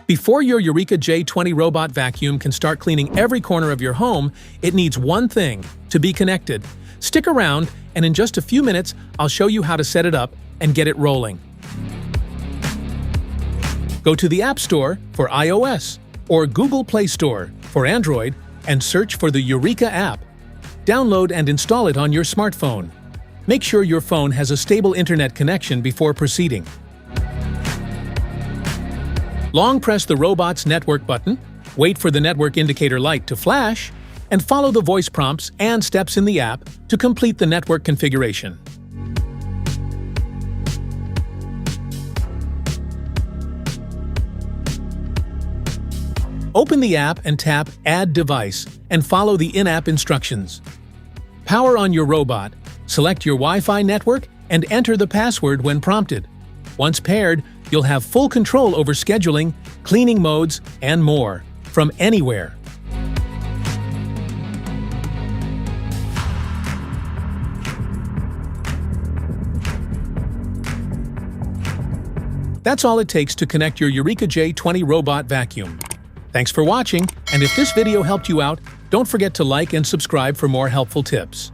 Before your Eureka J20 robot vacuum can start cleaning every corner of your home, it needs one thing: to be connected. Stick around, and in just a few minutes, I'll show you how to set it up and get it rolling. Go to the App Store for iOS or Google Play Store for Android and search for the Eureka app. Download and install it on your smartphone. Make sure your phone has a stable internet connection before proceeding. Long press the robot's network button, wait for the network indicator light to flash, and follow the voice prompts and steps in the app to complete the network configuration. Open the app and tap Add Device and follow the in-app instructions. Power on your robot, select your Wi-Fi network, and enter the password when prompted. Once paired, you'll have full control over scheduling, cleaning modes, and more, from anywhere. That's all it takes to connect your Eureka J20 robot vacuum. Thanks for watching, and if this video helped you out, don't forget to like and subscribe for more helpful tips.